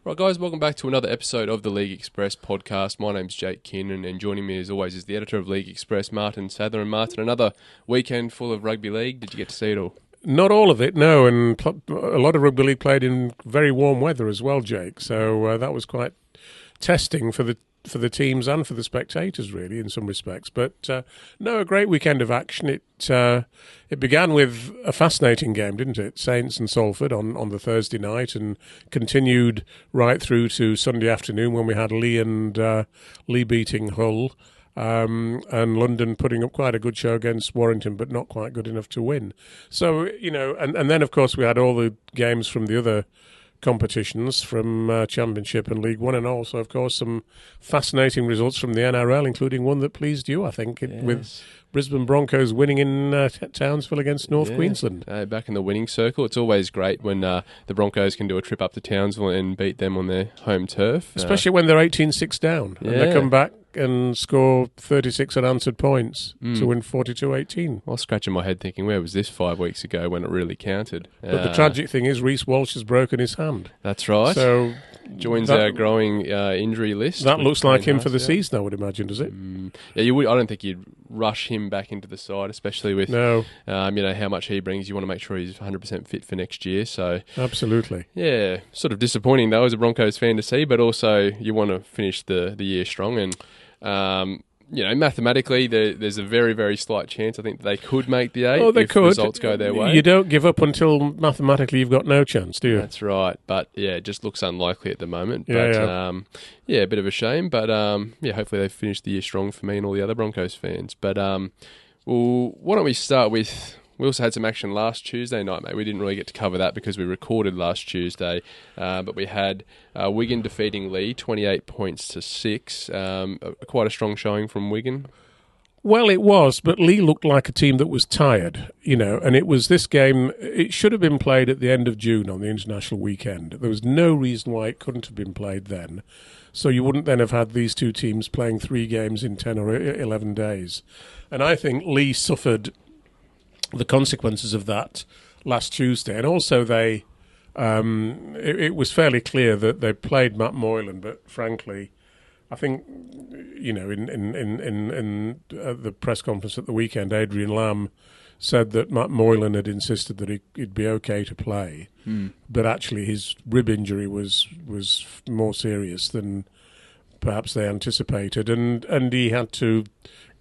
Right, guys, welcome back to another episode of the League Express podcast. My name's Jake Kearnan, and joining me as always is the editor of League Express, Martyn Sadler. And Martyn, another weekend full of rugby league. Did you get to see it all? Not all of it, no, and a lot of rugby league played in very warm weather as well, Jake. So that was quite testing for the teams and for the spectators, really, in some respects. But no, a great weekend of action. It began with a fascinating game, didn't it? Saints and Salford on the Thursday night, and continued right through to Sunday afternoon when we had Lee beating Hull. And London putting up quite a good show against Warrington, but not quite good enough to win. So, and then, of course, we had all the games from the other competitions, from Championship and League One, and also, of course, some fascinating results from the NRL, including one that pleased you, I think, yes. with Brisbane Broncos winning in Townsville against North Queensland. Back in the winning circle. It's always great when the Broncos can do a trip up to Townsville and beat them on their home turf. Especially when they're 18-6 down, and they come back and score 36 unanswered points to win 42-18. I was scratching my head thinking, where was this 5 weeks ago when it really counted? But the tragic thing is Reece Walsh has broken his hand. That's right. So joins our growing injury list. That looks like him for the season, I would imagine, does it? Yeah, you would. I don't think you'd rush him back into the side, especially with how much he brings. You want to make sure he's 100% fit for next year. So absolutely. Yeah, sort of disappointing though as a Broncos fan to see, but also you want to finish the year strong and. Mathematically, there's a very, very slight chance. I think they could make the 8 if results go their way. You don't give up until mathematically you've got no chance, do you? That's right. But, yeah, it just looks unlikely at the moment. Yeah, a bit of a shame. But, hopefully they finish the year strong for me and all the other Broncos fans. But, why don't we start with... We also had some action last Tuesday night, mate. We didn't really get to cover that because we recorded last Tuesday. But we had Wigan defeating Leeds 28 points to 6. Quite a strong showing from Wigan. Well, it was, but Leeds looked like a team that was tired, and it was this game. It should have been played at the end of June on the international weekend. There was no reason why it couldn't have been played then. So you wouldn't then have had these two teams playing 3 games in 10 or 11 days. And I think Leeds suffered the consequences of that last Tuesday, and also it was fairly clear that they played Matt Moylan, but frankly, I think in the press conference at the weekend, Adrian Lamb said that Matt Moylan had insisted that he'd be okay to play, but actually his rib injury was more serious than perhaps they anticipated, and he had to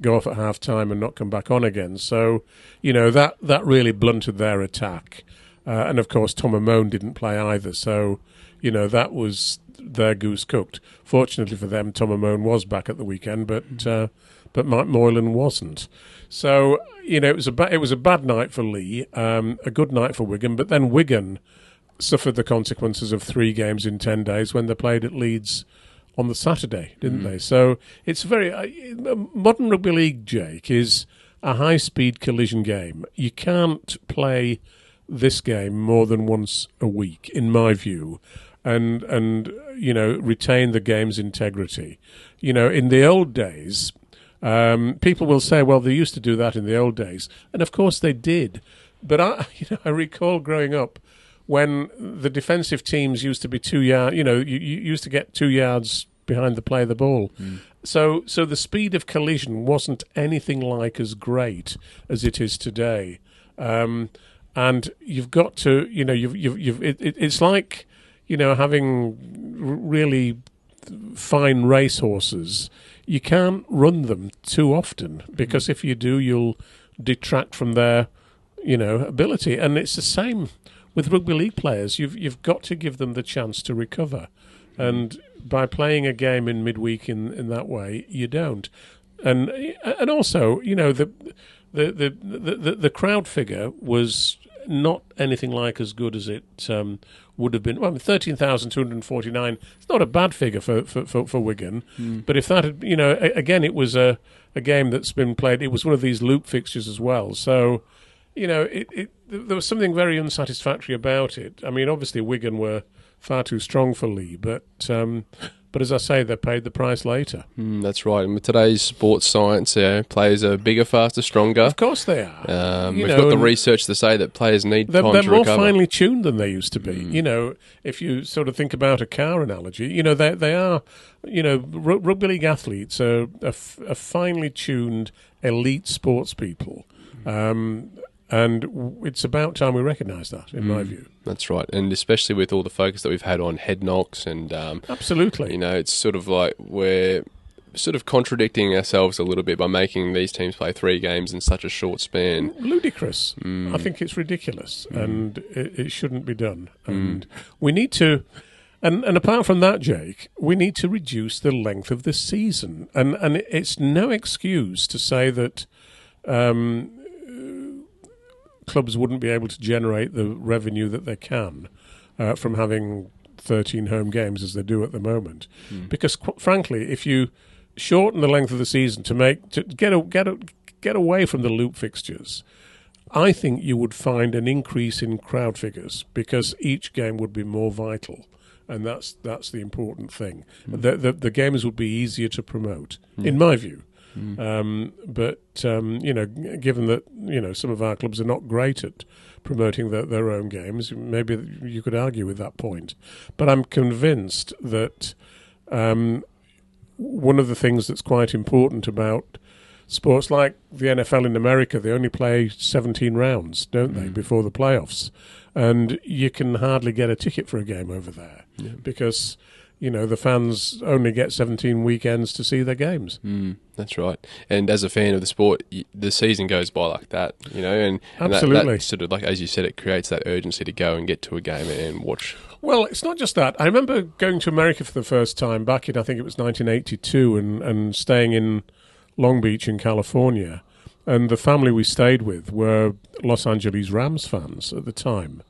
go off at half-time and not come back on again. So, that really blunted their attack. And, of course, Tom Amone didn't play either. So, that was their goose cooked. Fortunately for them, Tom Amone was back at the weekend, but Mike Moylan wasn't. So, it was a bad night for Lee, a good night for Wigan, but then Wigan suffered the consequences of 3 games in 10 days when they played at Leeds on the Saturday, didn't they? So it's very... modern rugby league, Jake, is a high-speed collision game. You can't play this game more than once a week, in my view, and retain the game's integrity. In the old days, people will say, well, they used to do that in the old days. And, of course, they did. But I recall growing up, when the defensive teams used to be 2 yards, you used to get 2 yards behind the play of the ball. So the speed of collision wasn't anything like as great as it is today. And you've got to, it's like, having really fine racehorses. You can't run them too often because if you do, you'll detract from their, ability. And it's the same with rugby league players. You've got to give them the chance to recover, and by playing a game in midweek in that way, you don't. And also, the crowd figure was not anything like as good as it would have been. Well, 13,249. It's not a bad figure for Wigan, but if that had, again, it was a game that's been played. It was one of these loop fixtures as well, so. There was something very unsatisfactory about it. I mean, obviously Wigan were far too strong for Lee, but But as I say, they paid the price later. That's right. And with today's sports science, players are bigger, faster, stronger. Of course they are. We've got the research to say that players need time to recover. They're more finely tuned than they used to be. If you sort of think about a car analogy, they are, rugby league athletes are finely tuned elite sports people. And it's about time we recognise that, in my view. That's right, and especially with all the focus that we've had on head knocks and... absolutely. It's sort of like we're sort of contradicting ourselves a little bit by making these teams play 3 games in such a short span. Ludicrous. I think it's ridiculous, and it shouldn't be done. And we need to... And apart from that, Jake, we need to reduce the length of the season. And it's no excuse to say that... clubs wouldn't be able to generate the revenue that they can from having 13 home games as they do at the moment. Because, frankly, if you shorten the length of the season to get away from the loop fixtures, I think you would find an increase in crowd figures because each game would be more vital, and that's the important thing. The games would be easier to promote, in my view. But given that some of our clubs are not great at promoting their own games, maybe you could argue with that point. But I'm convinced that one of the things that's quite important about sports like the NFL in America, they only play 17 rounds, don't they, before the playoffs, and you can hardly get a ticket for a game over there because. The fans only get 17 weekends to see their games. That's right. And as a fan of the sport, the season goes by like that, and absolutely. That sort of, like as you said, it creates that urgency to go and get to a game and watch. Well, it's not just that. I remember going to America for the first time back in, I think it was 1982, and staying in Long Beach in California. And the family we stayed with were Los Angeles Rams fans at the time.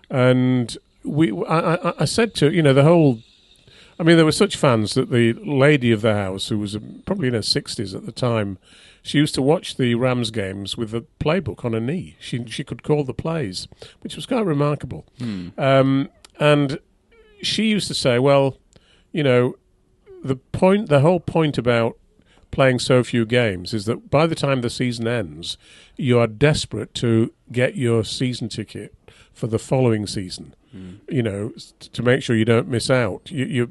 And I said to, the whole... I mean, there were such fans that the lady of the house, who was probably in her 60s at the time, she used to watch the Rams games with the playbook on her knee. She could call the plays, which was quite remarkable. And she used to say, well, the whole point about playing so few games is that by the time the season ends, you are desperate to get your season ticket for the following season. To make sure you don't miss out. You're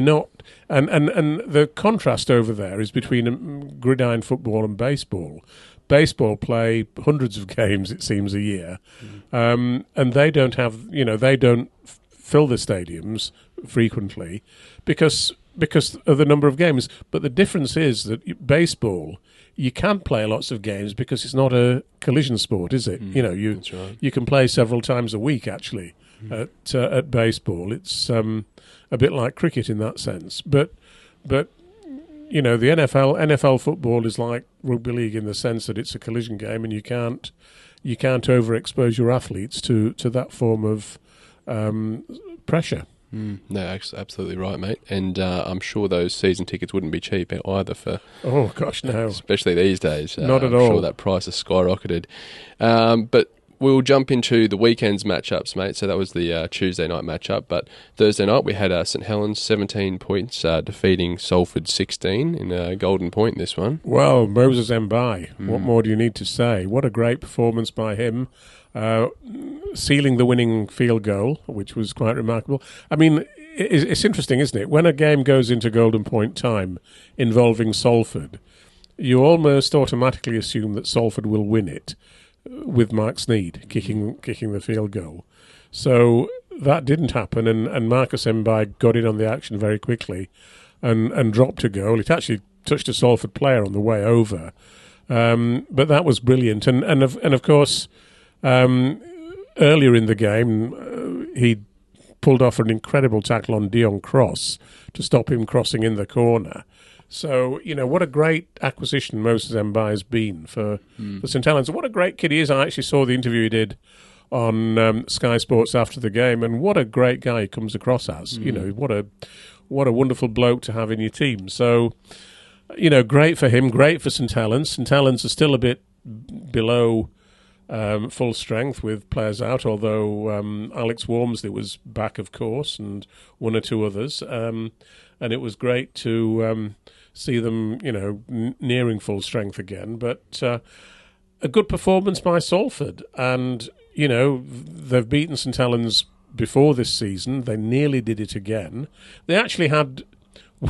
not, and the contrast over there is between gridiron football and baseball. Baseball play hundreds of games, it seems, a year, and they don't have, they don't fill the stadiums frequently because of the number of games. But the difference is that baseball, you can play lots of games because it's not a collision sport, is it? That's right. You can play several times a week, actually, at baseball. It's a bit like cricket in that sense. But the NFL football is like rugby league in the sense that it's a collision game, and you can't overexpose your athletes to that form of pressure. No, absolutely right, mate. And I'm sure those season tickets wouldn't be cheap either for... Oh, gosh, no. Especially these days. Not at all. I'm all. sure that price has skyrocketed. But we'll jump into the weekend's matchups, mate. So that was the Tuesday night matchup. But Thursday night we had St Helens 17 points, defeating Salford 16 in Golden Point this one. Well, Moses Mbai, what more do you need to say? What a great performance by him. Sealing the winning field goal, which was quite remarkable. I mean, it's interesting, isn't it? When a game goes into Golden Point time involving Salford, you almost automatically assume that Salford will win it with Mark Sneed kicking the field goal. So that didn't happen, and Marcus Mbai got in on the action very quickly and dropped a goal. It actually touched a Salford player on the way over, but that was brilliant. And of course... earlier in the game, he pulled off an incredible tackle on Dion Cross to stop him crossing in the corner. So, what a great acquisition Moses Mbai has been for St Helens. What a great kid he is. I actually saw the interview he did on Sky Sports after the game, and what a great guy he comes across as. What a wonderful bloke to have in your team. So, great for him, great for St Helens. St Helens are still a bit below full strength with players out, although Alex Wormsley was back, of course, and one or two others. And it was great to see them, nearing full strength again. But a good performance by Salford. And, they've beaten St Helens before this season. They nearly did it again. They actually had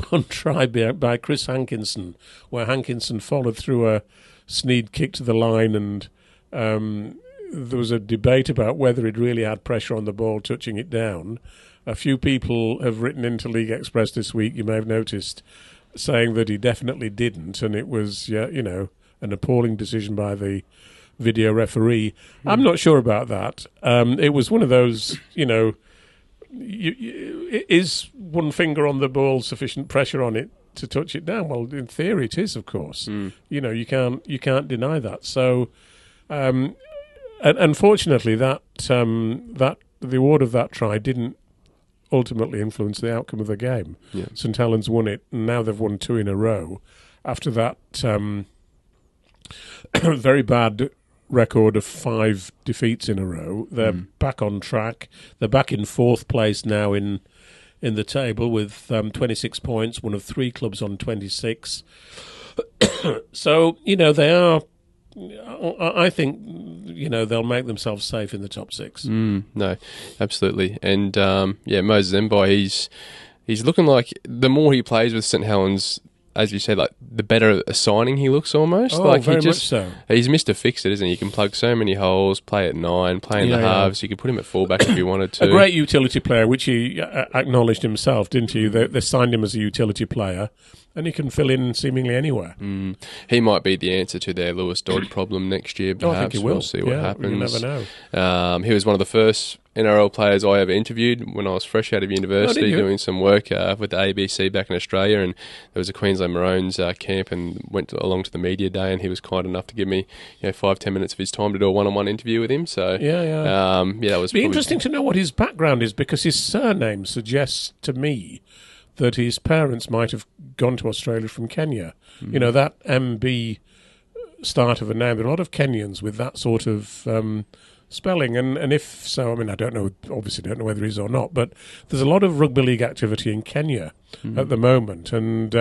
one try by Chris Hankinson, where Hankinson followed through a Sneed kick to the line, and there was a debate about whether he'd really had pressure on the ball touching it down. A few people have written into League Express this week, you may have noticed, saying that he definitely didn't, and it was, an appalling decision by the video referee. I'm not sure about that. It was one of those, is one finger on the ball sufficient pressure on it to touch it down? Well, in theory, it is, of course. You can't deny that. So, and unfortunately, that the award of that try didn't ultimately influence the outcome of the game. Yeah. St Helens won it, and now they've won 2 in a row. After that very bad record of 5 defeats in a row, they're back on track. They're back in 4th place now in the table with 26 points, one of 3 clubs on 26. So, they are, I think, they'll make themselves safe in the top 6. No, absolutely. And, Moses Mboy, he's looking like the more he plays with St Helens, as you said, like the better a signing he looks almost. Oh, like very much so. He's Mr. Fix-It, isn't he? You can plug so many holes, play at 9, play in the halves. You could put him at fullback if you wanted to. A great utility player, which he acknowledged himself, didn't he? They signed him as a utility player, and he can fill in seemingly anywhere. He might be the answer to their Lewis Dodd problem next year, perhaps. I think he will. We'll see what happens. You never know. He was one of the first NRL players I ever interviewed when I was fresh out of university doing some work with the ABC back in Australia, and there was a Queensland Maroons camp, and went along to the media day, and he was kind enough to give me 5-10 minutes of his time to do a one-on-one interview with him. So that was interesting to know what his background is, because his surname suggests to me that his parents might have gone to Australia from Kenya. That MB start of a name. There are a lot of Kenyans with that sort of spelling, and if so, I mean, I don't know, obviously don't know whether he is or not, but there's a lot of rugby league activity in Kenya at the moment, and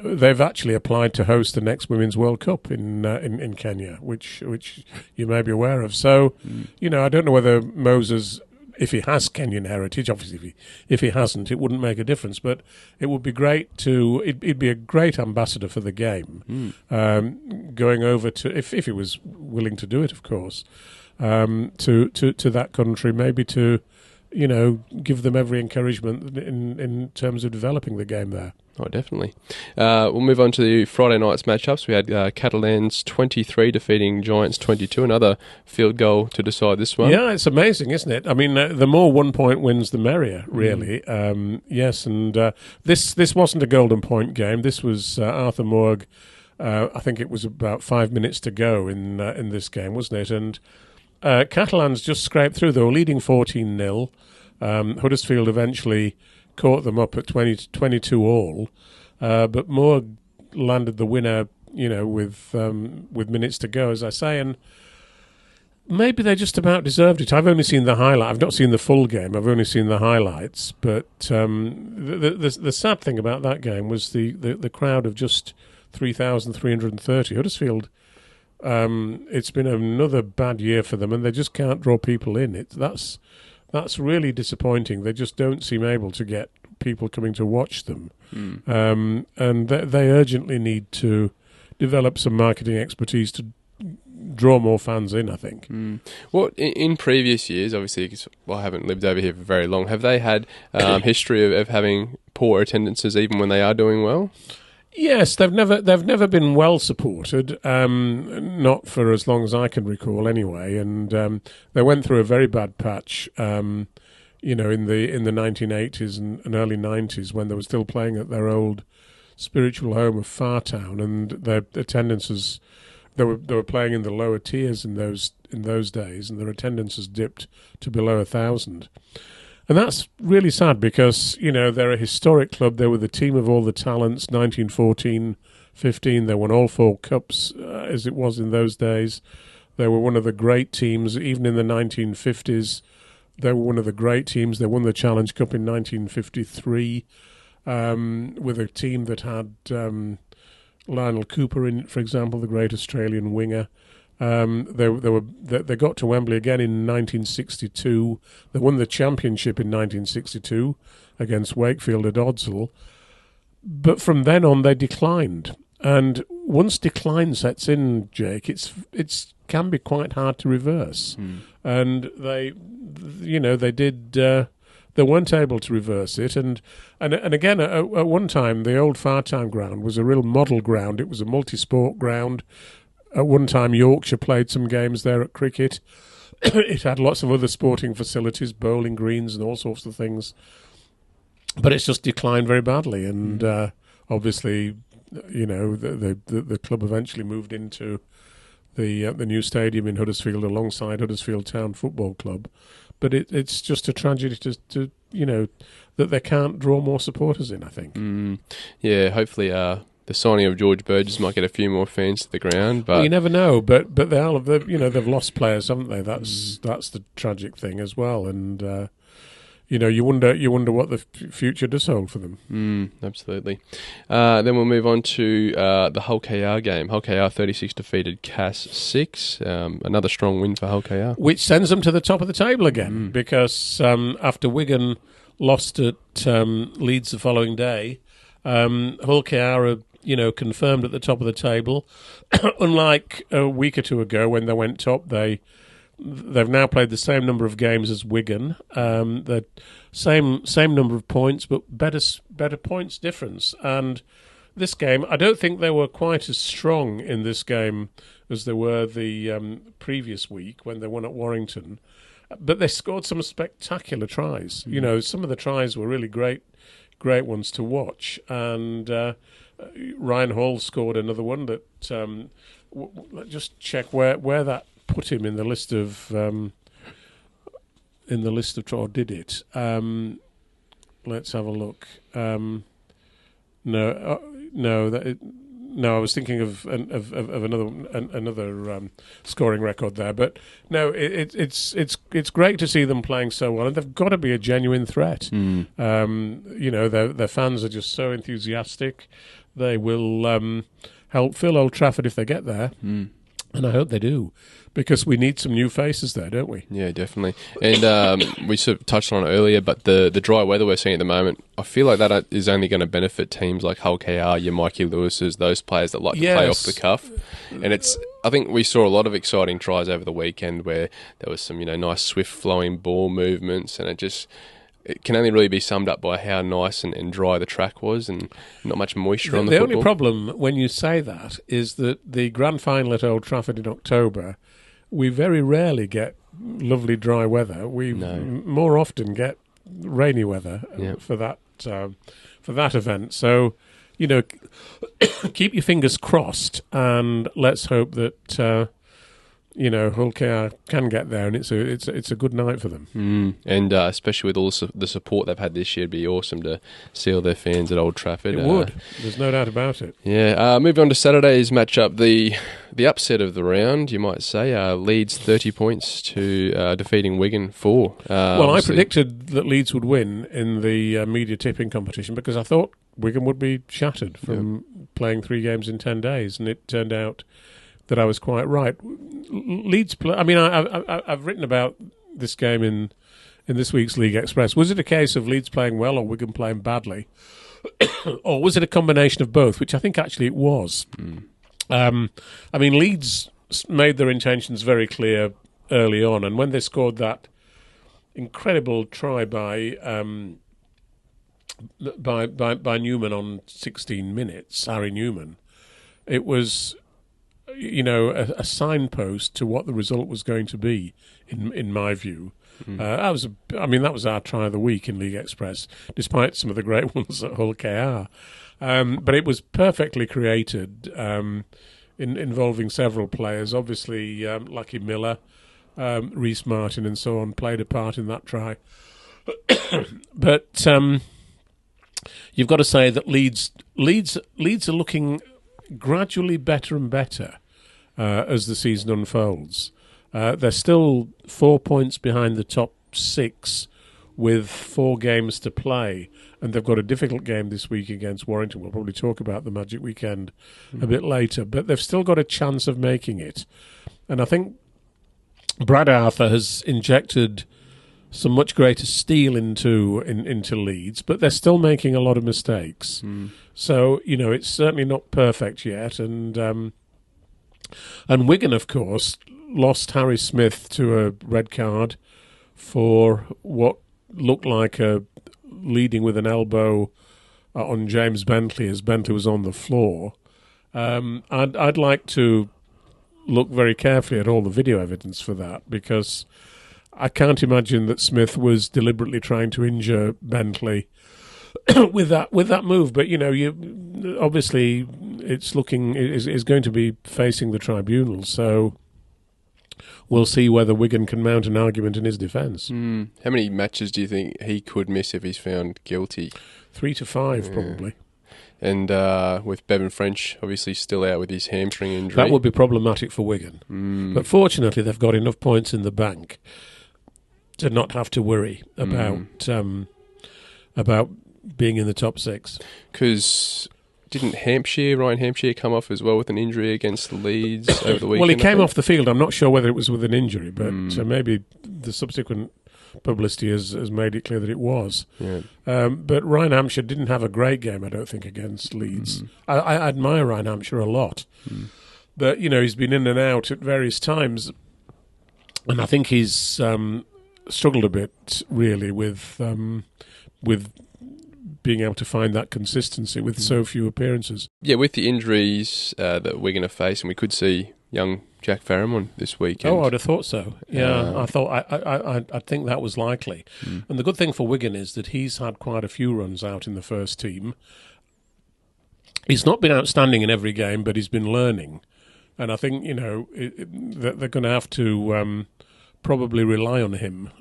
they've actually applied to host the next Women's World Cup in Kenya, which you may be aware of. So, I don't know whether Moses, if he has Kenyan heritage, obviously if he hasn't, it wouldn't make a difference, but it would be great it'd be a great ambassador for the game, going over to, if he was willing to do it, of course, to that country, maybe to, give them every encouragement in terms of developing the game there. Oh, definitely. We'll move on to the Friday night's matchups. We had Catalans 23 defeating Giants 22. Another field goal to decide this one. Yeah, it's amazing, isn't it? I mean, the more 1-point wins, the merrier, really. Yes, and this wasn't a golden point game. This was Arthur Morg. I think it was about 5 minutes to go in this game, wasn't it? And Catalans just scraped through. They were leading 14-0. Huddersfield eventually caught them up at 22 all, but Moore landed the winner, with minutes to go, as I say, and maybe they just about deserved it. I've only seen the highlight. I've not seen the full game. I've only seen the highlights. But the sad thing about that game was the crowd of just 3,330. Huddersfield. It's been another bad year for them, and they just can't draw people in. That's really disappointing. They just don't seem able to get people coming to watch them. And they urgently need to develop some marketing expertise to draw more fans in, I think. Well, in previous years, obviously, because I haven't lived over here for very long, have they had history of having poor attendances even when they are doing well? Yes, they've never been well supported, not for as long as I can recall, anyway. And they went through a very bad patch, in the 1980s and early 90s, when they were still playing at their old spiritual home of Fartown, and their attendances, they were playing in the lower tiers in those days, and their attendance has dipped to below 1,000. And that's really sad because, they're a historic club. They were the team of all the talents, 1914-15. They won all 4 cups, as it was in those days. They were one of the great teams, even in the 1950s. They were one of the great teams. They won the Challenge Cup in 1953 with a team that had Lionel Cooper in it, for example, the great Australian winger. They got to Wembley again in 1962. They won the championship in 1962 against Wakefield at Odsal. But from then on, they declined. And once decline sets in, Jake, it can be quite hard to reverse. And they weren't able to reverse it. And again, at one time, the old Fartown ground was a real model ground. It was a multi-sport ground. At one time, Yorkshire played some games there at cricket. It had lots of other sporting facilities, bowling greens and all sorts of things. But it's just declined very badly. And obviously, the club eventually moved into the new stadium in Huddersfield alongside Huddersfield Town Football Club. But it's just a tragedy to that they can't draw more supporters in, I think. Yeah, hopefully the signing of George Burgess might get a few more fans to the ground. But well, you never know. But they've lost players, haven't they? That's the tragic thing as well. And you wonder what the future does hold for them. Absolutely. Then we'll move on to the Hull KR game. Hull KR 36 defeated Cass 6. Another strong win for Hull KR, which sends them to the top of the table again because after Wigan lost at Leeds the following day, Hull KR are confirmed at the top of the table. Unlike a week or two ago when they went top, They've now played the same number of games as Wigan. The same number of points, but better points difference. And this game, I don't think they were quite as strong in this game as they were the previous week when they won at Warrington. But they scored some spectacular tries. Some of the tries were really great ones to watch. And Ryan Hall scored another one that. Just check where that put him in the list of or did it? Let's have a look. No, I was thinking of another scoring record there, but no, it's great to see them playing so well, and they've got to be a genuine threat. Their fans are just so enthusiastic. They will help fill Old Trafford if they get there. And I hope they do, because we need some new faces there, don't we? Yeah, definitely. And we sort of touched on it earlier, but the dry weather we're seeing at the moment, I feel like that is only going to benefit teams like Hull KR, your Mikey Lewises, those players that like to play off the cuff. And I think we saw a lot of exciting tries over the weekend where there was some nice swift flowing ball movements, and it can only really be summed up by how nice and dry the track was and not much moisture on the football. The only problem when you say that is that the grand final at Old Trafford in October, we very rarely get lovely dry weather. We more often get rainy weather for that event. So, keep your fingers crossed and let's hope that Hull KR can get there, and it's a good night for them. And especially with all the support they've had this year, it'd be awesome to see all their fans at Old Trafford. It would. There's no doubt about it. Yeah. Moving on to Saturday's matchup, the upset of the round, you might say. Leeds 30 points to defeating Wigan 4. Well, I predicted that Leeds would win in the media tipping competition because I thought Wigan would be shattered from playing 3 games in 10 days, and it turned out that I was quite right. Leeds I've written about this game in this week's League Express. Was it a case of Leeds playing well or Wigan playing badly? Or was it a combination of both, which I think actually it was? Leeds made their intentions very clear early on, and when they scored that incredible try by Newman on 16 minutes, Harry Newman, it was a signpost to what the result was going to be, in my view. That was our try of the week in League Express, despite some of the great ones at Hull KR. But it was perfectly created, involving several players. Obviously, Lucky Miller, Reece Martyn, and so on played a part in that try. But you've got to say that Leeds are looking gradually better and better. as the season unfolds. They're still 4 points behind the top 6 with 4 games to play, and they've got a difficult game this week against Warrington. We'll probably talk about the Magic Weekend a bit later, but they've still got a chance of making it. And I think Brad Arthur has injected some much greater steel into Leeds, but they're still making a lot of mistakes. So, it's certainly not perfect yet. And Wigan, of course, lost Harry Smith to a red card for what looked like a leading with an elbow on James Bentley as Bentley was on the floor. I'd like to look very carefully at all the video evidence for that, because I can't imagine that Smith was deliberately trying to injure Bentley with that move. But you obviously it's is going to be facing the tribunal, so we'll see whether Wigan can mount an argument in his defence. How many matches do you think he could miss if he's found guilty? 3 to 5, probably. And with Bevan French obviously still out with his hamstring injury. That would be problematic for Wigan. But fortunately, they've got enough points in the bank to not have to worry about being in the top 6. Because didn't Ryan Hampshire come off as well with an injury against Leeds over the weekend? Well, he came off the field. I'm not sure whether it was with an injury, but maybe the subsequent publicity has made it clear that it was. Yeah. But Ryan Hampshire didn't have a great game, I don't think, against Leeds. I admire Ryan Hampshire a lot. But, he's been in and out at various times. And I think he's struggled a bit, really, with being able to find that consistency with so few appearances. Yeah, with the injuries that we're going to face, and we could see young Jack Farrimon this weekend. Oh, I'd have thought so. Yeah, I think that was likely. And the good thing for Wigan is that he's had quite a few runs out in the first team. He's not been outstanding in every game, but he's been learning. And I think, they're going to have to probably rely on him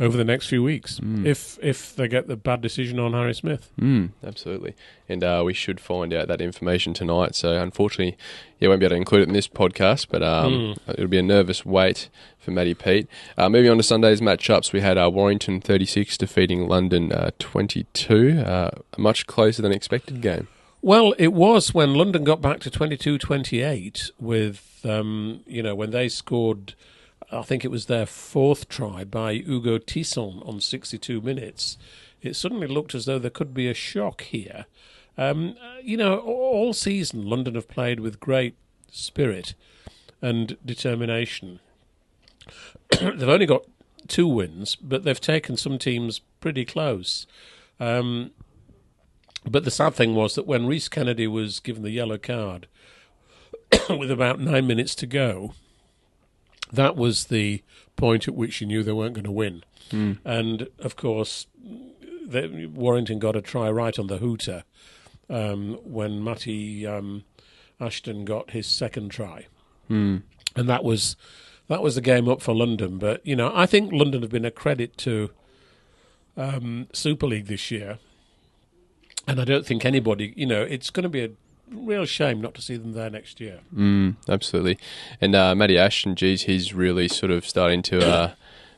over the next few weeks, if they get the bad decision on Harry Smith. Absolutely. And we should find out that information tonight. So unfortunately, I won't be able to include it in this podcast, but it'll be a nervous wait for Matty Pete. Moving on to Sunday's matchups, we had Warrington 36 defeating London 22. A much closer than expected game. Well, it was when London got back to 22-28 with, when they scored, I think it was their 4th try by Hugo Tisson on 62 minutes. It suddenly looked as though there could be a shock here. All season London have played with great spirit and determination. They've only got 2 wins, but they've taken some teams pretty close. But the sad thing was that when Rhys Kennedy was given the yellow card with about 9 minutes to go, that was the point at which you knew they weren't going to win. And, of course, Warrington got a try right on the hooter when Matty Ashton got his 2nd try. And that was the game up for London. But, I think London have been a credit to Super League this year. And I don't think anybody, it's going to be a real shame not to see them there next year. Absolutely. And Matty Ashton, he's really sort of starting to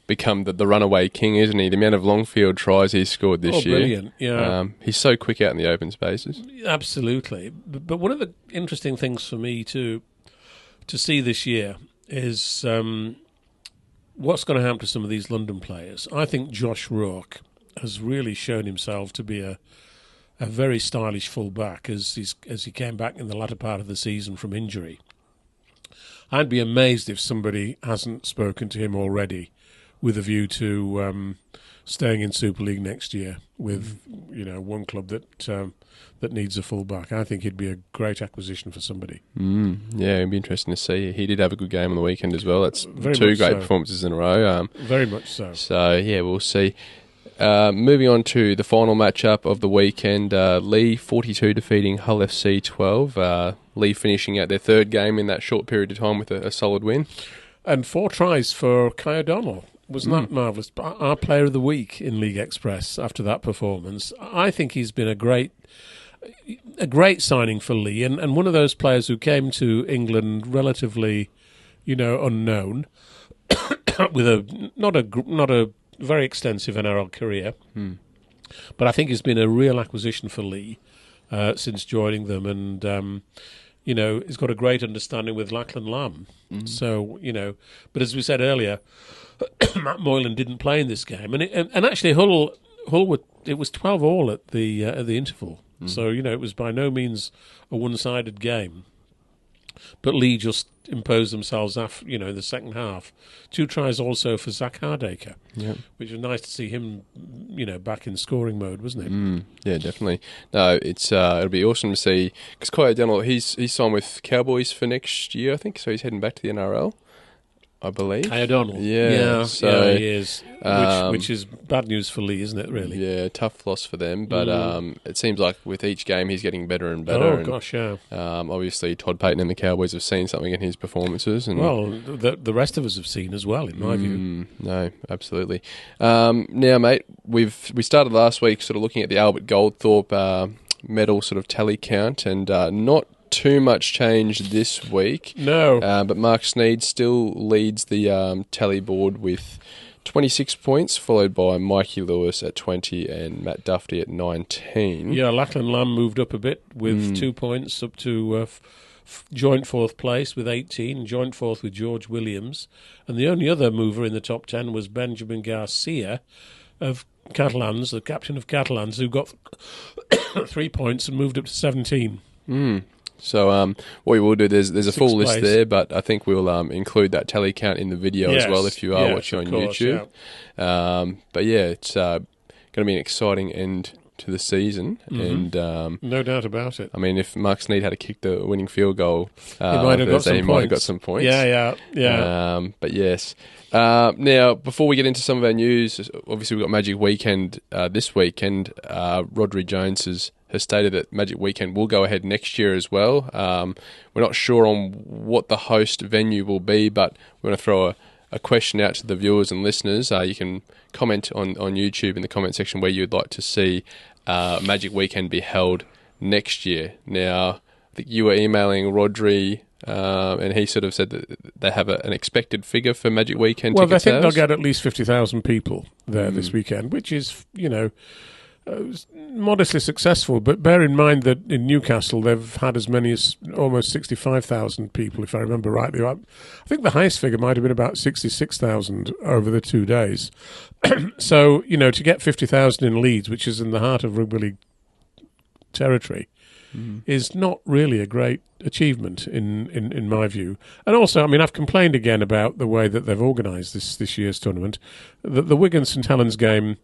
become the runaway king, isn't he? The amount of long field tries he's scored this year. Brilliant, yeah. He's so quick out in the open spaces. Absolutely. But one of the interesting things for me to see this year is what's going to happen to some of these London players. I think Josh Rourke has really shown himself to be a very stylish full-back as he came back in the latter part of the season from injury. I'd be amazed if somebody hasn't spoken to him already with a view to staying in Super League next year with one club that needs a full-back. I think he'd be a great acquisition for somebody. Yeah, it'd be interesting to see. He did have a good game on the weekend as well. That's very 2 great so. performances in a row. Very much so. So, yeah, we'll see. Moving on to the final matchup of the weekend, Lee 42 defeating Hull FC 12. Lee finishing out their 3rd game in that short period of time with a solid win. And 4 tries for Kai O'Donnell. Wasn't that marvellous? Our player of the week in League Express after that performance. I think he's been a great a great signing for Lee, and one of those players who came to England relatively, unknown, with not a very extensive NRL career. But I think he's been a real acquisition for Lee since joining them, and he's got a great understanding with Lachlan Lamb. So but as we said earlier, Matt Moylan didn't play in this game, and actually Hull it was 12-all at the interval. So it was by no means a one-sided game. But Lee just imposed themselves after, in the second half. 2 tries also for Zach Hardacre, which was nice to see him, back in scoring mode, wasn't it? Yeah, definitely. No, it'll be awesome to see, because Kai O'Donnell, he's signed with Cowboys for next year, I think, so he's heading back to the NRL. I believe. Kai O'Donnell. Yeah, so, he is. Which is bad news for Lee, isn't it, really? Yeah, tough loss for them. But it seems like with each game he's getting better and better. Oh, gosh, yeah. Obviously, Todd Payton and the Cowboys have seen something in his performances. And well, the rest of us have seen as well, in my view. No, absolutely. Now, mate, we started last week sort of looking at the Albert Goldthorpe medal sort of tally count, and not too much change this week. No. But Mark Sneed still leads the tally board with 26 points, followed by Mikey Lewis at 20 and Matt Duffy at 19. Yeah, Lachlan Lamb moved up a bit with 2 points up to joint 4th place with 18, joint 4th with George Williams. And the only other mover in the top 10 was Benjamin Garcia of Catalans, the captain of Catalans, who got 3 points and moved up to 17. So what we will do, there's a full list place there, but I think we'll include that tally count in the video as well if you are watching on YouTube. Yeah. But yeah, it's going to be an exciting end to the season, and no doubt about it. I mean, if Mark Sneed had kicked the winning field goal, he might have got some points. Yeah. But yes. Now, before we get into some of our news, obviously we've got Magic Weekend this weekend. Rodri Jones has stated that Magic Weekend will go ahead next year as well. We're not sure on what the host venue will be, but we're going to throw a question out to the viewers and listeners. You can comment on YouTube in the comment section where you'd like to see Magic Weekend be held next year. Now, I think you were emailing Rodri, and he sort of said that they have an expected figure for Magic Weekend ticket sales. Well, I think they'll get at least 50,000 people there this weekend, which is, modestly successful. But bear in mind that in Newcastle they've had as many as almost 65,000 people, if I remember rightly. I think the highest figure might have been about 66,000 over the 2 days. So, to get 50,000 in Leeds, which is in the heart of Rugby League territory, is not really a great achievement in my view. And also, I mean, I've complained again about the way that they've organised this year's tournament. The Wigan St Helens game,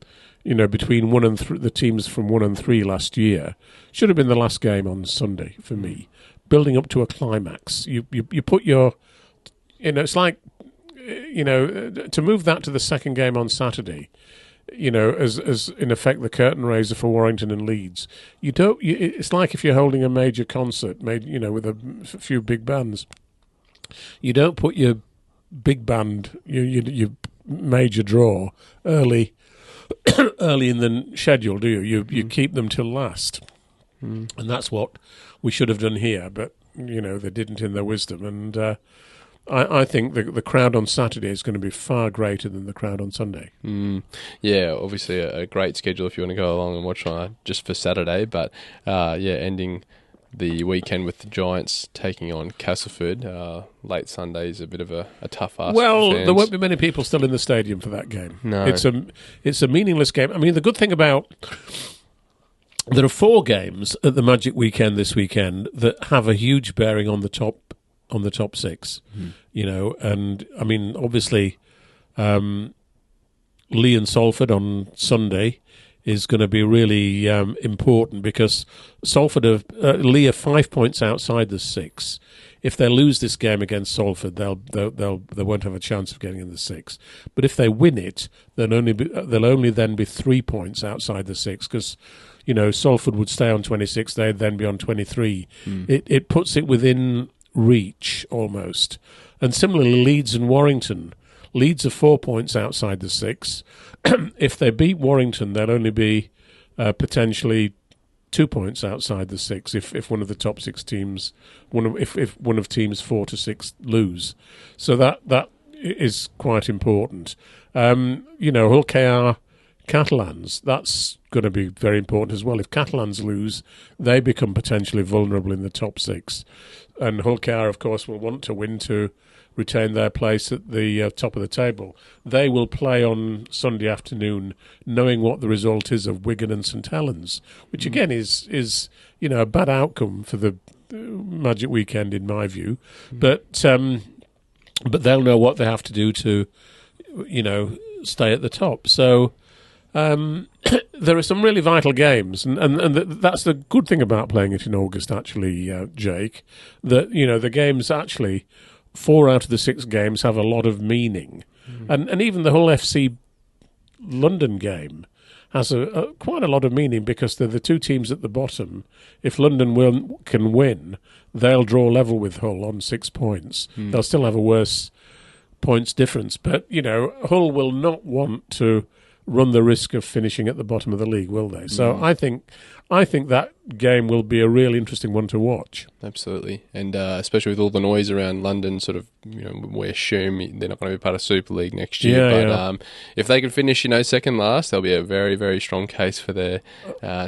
between the teams from 1 and 3 last year, should have been the last game on Sunday for me. Building up to a climax, you put your, it's like, to move that to the second game on Saturday, as in effect the curtain raiser for Warrington and Leeds. It's like if you're holding a major concert made, with a few big bands. You don't put your big band, your major draw early in the schedule, do you? You keep them till last, and that's what we should have done here. But they didn't in their wisdom, and I think the crowd on Saturday is going to be far greater than the crowd on Sunday. Yeah, obviously a great schedule if you want to go along and watch just for Saturday. But ending the weekend with the Giants taking on Castleford late Sunday is a bit of a tough ask. Well, for fans. There won't be many people still in the stadium for that game. No, it's a meaningless game. I mean, the good thing about there are 4 games at the Magic Weekend this weekend that have a huge bearing on the top 6. And I mean, obviously, Lee and Salford on Sunday is going to be really important because Lee are 5 points outside the 6. If they lose this game against Salford, they won't have a chance of getting in the 6. But if they win it, they'll only then be 3 points outside the 6 because Salford would stay on 26, they'd then be on 23. It puts it within reach almost. And similarly, Leeds and Warrington. Leeds are 4 points outside the 6. If they beat Warrington, they'll only be potentially 2 points outside the 6 if one of the top 6 teams, if one of teams 4 to 6 lose. So that is quite important. Hull KR Catalans, that's going to be very important as well. If Catalans lose, they become potentially vulnerable in the top 6. And Hull KR, of course, will want to win to retain their place at the top of the table. They will play on Sunday afternoon, knowing what the result is of Wigan and St Helens, which again is a bad outcome for the Magic Weekend in my view. But they'll know what they have to do to stay at the top. So there are some really vital games, and that's the good thing about playing it in August. Actually, Jake, that the games actually. 4 out of the 6 games have a lot of meaning. And even the Hull FC London game has quite a lot of meaning because they're the 2 teams at the bottom. If London can win, they'll draw level with Hull on 6 points. They'll still have a worse points difference. But, Hull will not want to run the risk of finishing at the bottom of the league, will they? So I think that game will be a really interesting one to watch. Absolutely, and especially with all the noise around London, sort of, we assume they're not going to be part of Super League next year. But if they can finish, second last, there'll be a very, very strong case for their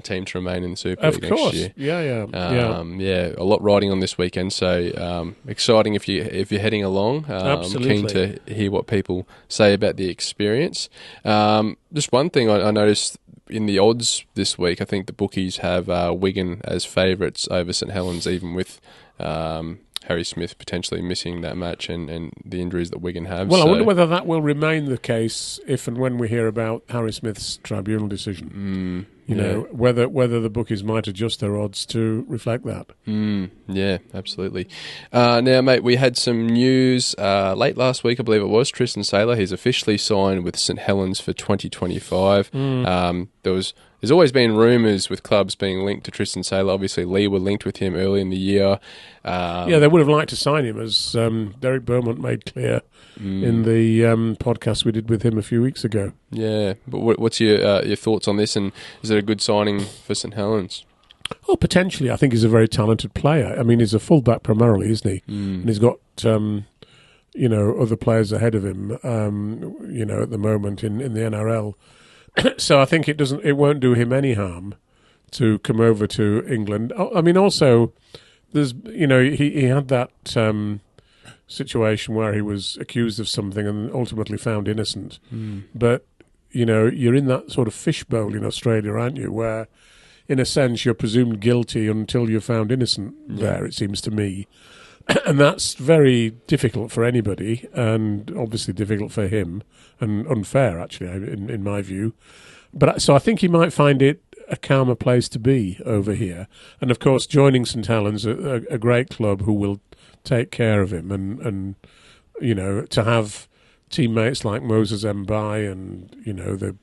team to remain in the Super League next year. Yeah. A lot riding on this weekend, so exciting if you're heading along. Absolutely. Keen to hear what people say about the experience. Just one thing I noticed. In the odds this week, I think the bookies have Wigan as favourites over St Helens, even with Harry Smith potentially missing that match and the injuries that Wigan have. Well, I wonder whether that will remain the case if and when we hear about Harry Smith's tribunal decision. Whether the bookies might adjust their odds to reflect that. Yeah, absolutely. Now, mate, we had some news late last week, I believe it was. Tristan Sailor, he's officially signed with St Helens for 2025. There's always been rumours with clubs being linked to Tristan Sailor. Obviously, Lee were linked with him early in the year. They would have liked to sign him, as Derek Beaumont made clear in the podcast we did with him a few weeks ago. Yeah, but what's your thoughts on this, and is it a good signing for St Helens? Oh, potentially. I think he's a very talented player. I mean, he's a fullback primarily, isn't he? And he's got other players ahead of him. At the moment in the NRL. So I think it won't do him any harm to come over to England. I mean, also, there's he had that situation where he was accused of something and ultimately found innocent. But you're in that sort of fishbowl in Australia, aren't you? Where, in a sense, you're presumed guilty until you're found innocent. There, it seems to me. And that's very difficult for anybody, and obviously difficult for him, and unfair, actually, in my view. But so I think he might find it a calmer place to be over here. And of course, joining St Helens, a great club who will take care of him, and to have teammates like Moses Mbai and the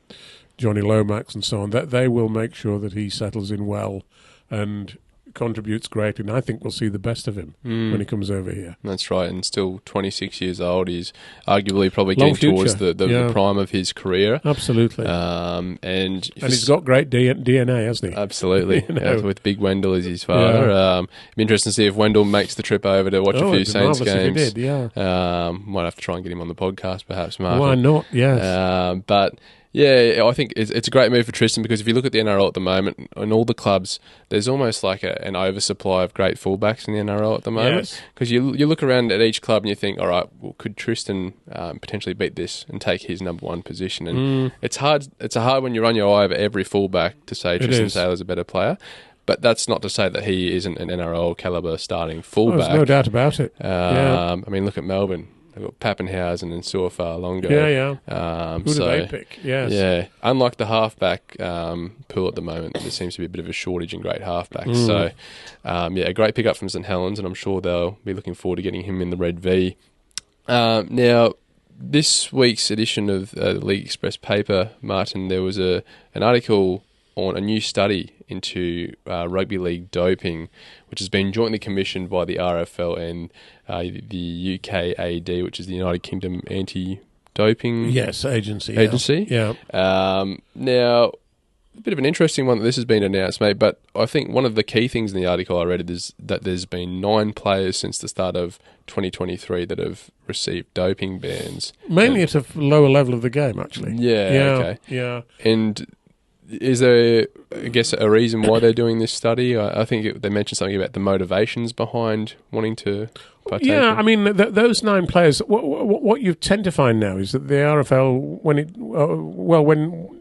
Johnny Lomax and so on, that they will make sure that he settles in well and contributes greatly, and I think we'll see the best of him when he comes over here. That's right, and still 26 years old. He's arguably probably getting towards the prime of his career. Absolutely. And he's got great DNA, hasn't he? Absolutely. With Big Wendell as his father. It'd be interesting to see if Wendell makes the trip over to watch a few Saints games. If he did, might have to try and get him on the podcast, perhaps, Martyn. Why not? Yes. But yeah, I think it's a great move for Tristan, because if you look at the NRL at the moment, in all the clubs, there's almost like an oversupply of great fullbacks in the NRL at the moment. Because you look around at each club and you think, all right, well, could Tristan potentially beat this and take his number one position? And it's hard. It's a hard when you run your eye over every fullback to say Tristan Sailor's a better player. But that's not to say that he isn't an NRL calibre starting fullback. There's no doubt about it. I mean, look at Melbourne. They've got Pappenhausen and Suafar Longo. Who do they pick? Yes. Yeah. Unlike the halfback pool at the moment, there seems to be a bit of a shortage in great halfbacks. So, a great pickup from St Helens, and I'm sure they'll be looking forward to getting him in the Red V. Now, this week's edition of the League Express paper, Martyn, there was an article on a new study into rugby league doping, which has been jointly commissioned by the RFL and the UKAD, which is the United Kingdom Anti-Doping Agency. Yeah. Now, a bit of an interesting one that this has been announced, mate, but I think one of the key things in the article I read is that there's been 9 players since the start of 2023 that have received doping bans. Mainly at a lower level of the game, actually. Yeah, okay. Yeah. And is there, I guess, a reason why they're doing this study? I think they mentioned something about the motivations behind wanting to partake. Yeah, I mean, those 9 players, what you tend to find now is that the RFL, when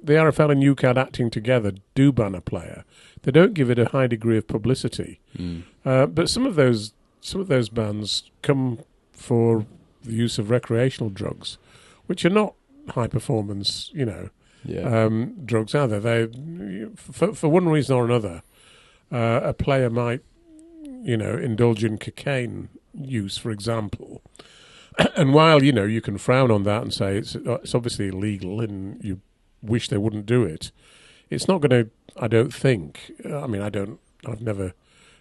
the RFL and UCAD acting together do ban a player, they don't give it a high degree of publicity. But some of those bans come for the use of recreational drugs, which are not high performance, drugs are there. For one reason or another, a player might, indulge in cocaine use, for example. And while, you can frown on that and say it's obviously illegal and you wish they wouldn't do it, it's not going to, I don't think, I've never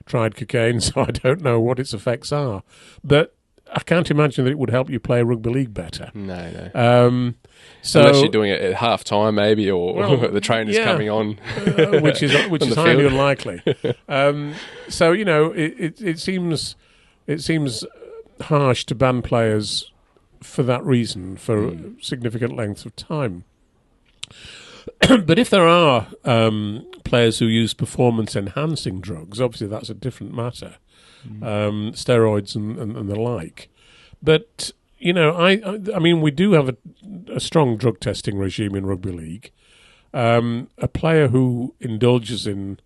tried cocaine, so I don't know what its effects are. But I can't imagine that it would help you play rugby league better. No. So, unless you're doing it at half time, maybe, or the trainer's coming on, which is highly unlikely. So it seems harsh to ban players for that reason for significant lengths of time. But if there are players who use performance-enhancing drugs, obviously that's a different matter, steroids and the like. But I mean, we do have a strong drug testing regime in rugby league. A player who indulges in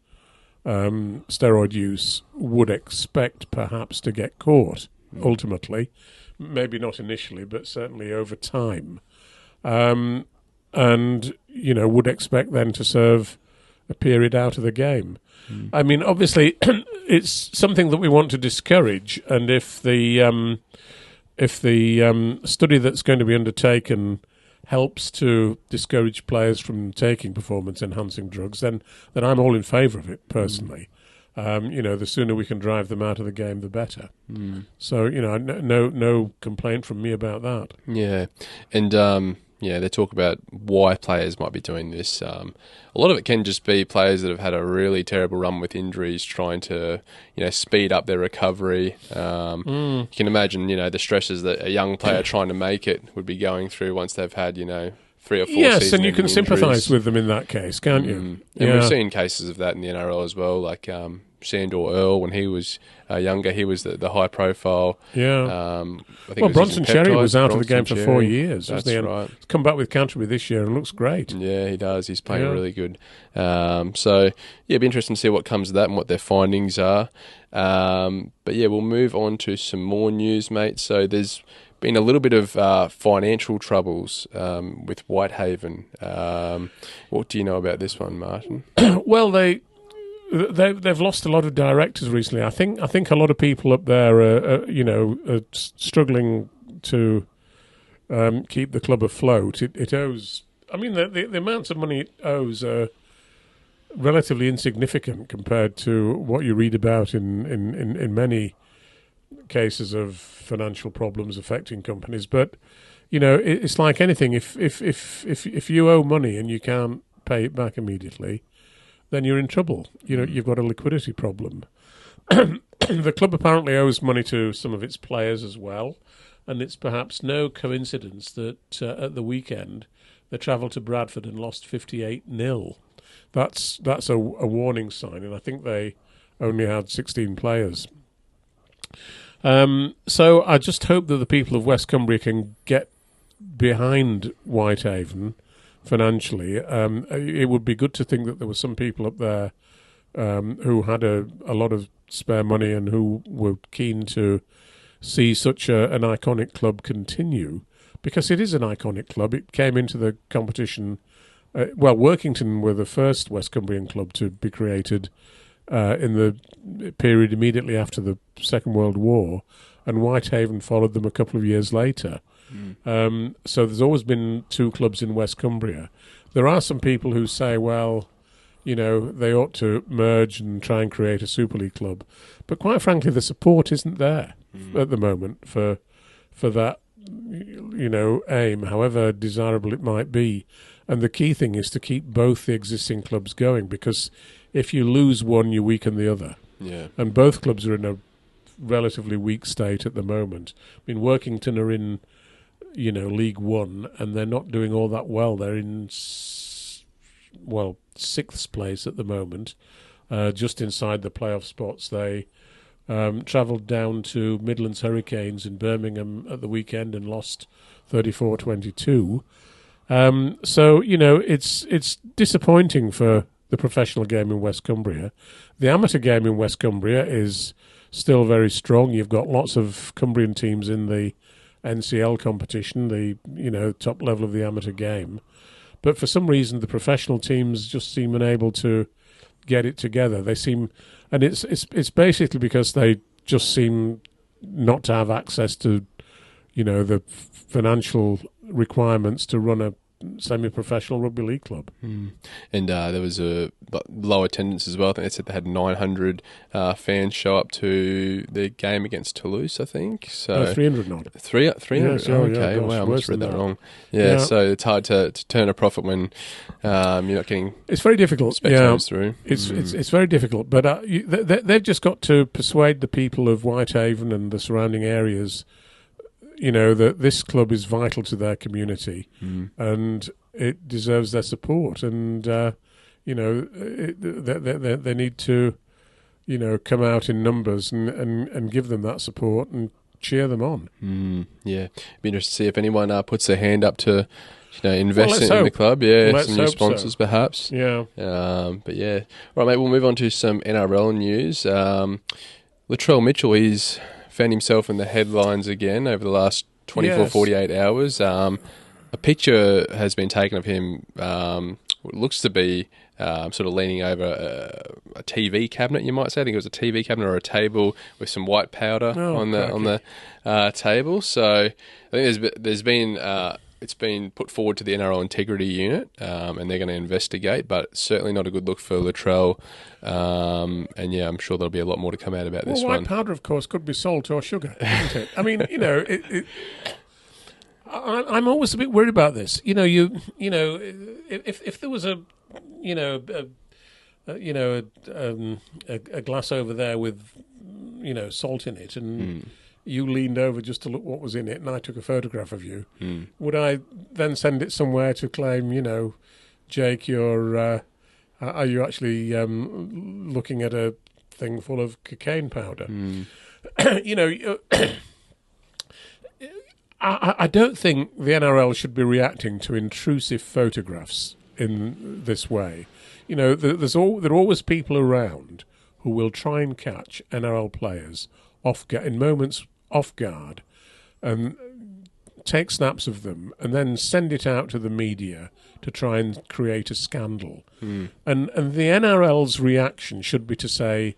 steroid use would expect perhaps to get caught ultimately, maybe not initially, but certainly over time. And, would expect then to serve a period out of the game. I mean, obviously, it's something that we want to discourage, and if the study that's going to be undertaken helps to discourage players from taking performance-enhancing drugs, then I'm all in favour of it, personally. The sooner we can drive them out of the game, the better. So, no complaint from me about that. Yeah, and they talk about why players might be doing this. A lot of it can just be players that have had a really terrible run with injuries, trying to, speed up their recovery. You can imagine, the stresses that a young player trying to make it would be going through once they've had, 3 or 4 Yes, and you can sympathise with them in that case, can't you? And we've seen cases of that in the NRL as well, like Sandor Earl, when he was younger, he was the high profile. Yeah. Bronson Cherry was out of the game for 4 years. That's right. He's come back with Canterbury this year and looks great. Yeah, he does. He's playing really good. So, it'd be interesting to see what comes of that and what their findings are. But we'll move on to some more news, mate. So there's been a little bit of financial troubles with Whitehaven. What do you know about this one, Martyn? Well, they've lost a lot of directors recently. I think a lot of people up there are struggling to keep the club afloat. It owes. I mean, the amounts of money it owes are relatively insignificant compared to what you read about in many cases of financial problems affecting companies. But it's like anything. If you owe money and you can't pay it back immediately, then you're in trouble. You've got a liquidity problem. The club apparently owes money to some of its players as well, and it's perhaps no coincidence that at the weekend they travelled to Bradford and lost 58-0. That's a warning sign, and I think they only had 16 players. So I just hope that the people of West Cumbria can get behind Whitehaven financially. It would be good to think that there were some people up there who had a lot of spare money and who were keen to see such an iconic club continue, because it is an iconic club. It came into the competition. Workington were the first West Cumbrian club to be created in the period immediately after the Second World War, and Whitehaven followed them a couple of years later. So there's always been 2 clubs in West Cumbria. There are some people who say, well, they ought to merge and try and create a Super League club. But quite frankly, the support isn't there at the moment for that, aim, however desirable it might be. And the key thing is to keep both the existing clubs going, because if you lose one, you weaken the other. Yeah. And both clubs are in a relatively weak state at the moment. I mean, Workington are in, League One, and they're not doing all that well. They're in, sixth place at the moment, just inside the playoff spots. They travelled down to Midlands Hurricanes in Birmingham at the weekend and lost 34-22. So, it's disappointing for the professional game in West Cumbria. The amateur game in West Cumbria is still very strong. You've got lots of Cumbrian teams in the NCL competition, the top level of the amateur game. But for some reason, the professional teams just seem unable to get it together. They seem, and it's basically because they just seem not to have access to, the financial requirements to run a semi-professional rugby league club. And there was a low attendance as well. I think they said they had 900 fans show up to the game against Toulouse, I think. So 300 not. 300? Yes, Okay, gosh, wow, I must have read that wrong. Yeah, Yeah. so it's hard to turn a profit when you're not getting It's very difficult. spectators through. It's very difficult, but they've just got to persuade the people of Whitehaven and the surrounding areas, that this club is vital to their community and it deserves their support. And they need to, come out in numbers and give them that support and cheer them on. Yeah, be interested to see if anyone puts their hand up to, invest in the hope. club. Yeah, Let's some new hope sponsors so. perhaps. Yeah. But yeah, right, mate. We'll move on to some NRL news. Latrell Mitchell, he's found himself in the headlines again over the last 24, Yes. 48 hours. A picture has been taken of him, what looks to be sort of leaning over a TV cabinet, you might say. I think it was a TV cabinet or a table with some white powder on the table. So I think there's been... it's been put forward to the NRL Integrity Unit, and they're going to investigate, but certainly not a good look for Latrell. And yeah, I'm sure there'll be a lot more to come out about this white one. powder, of course, could be salt or sugar, isn't it? I mean, I'm always a bit worried about this. If there was a glass over there with, salt in it, and you leaned over just to look what was in it, and I took a photograph of you, would I then send it somewhere to claim, Jake, are you actually looking at a thing full of cocaine powder? I don't think the NRL should be reacting to intrusive photographs in this way. There are always people around who will try and catch NRL players in moments off guard and take snaps of them and then send it out to the media to try and create a scandal. And the NRL's reaction should be to say,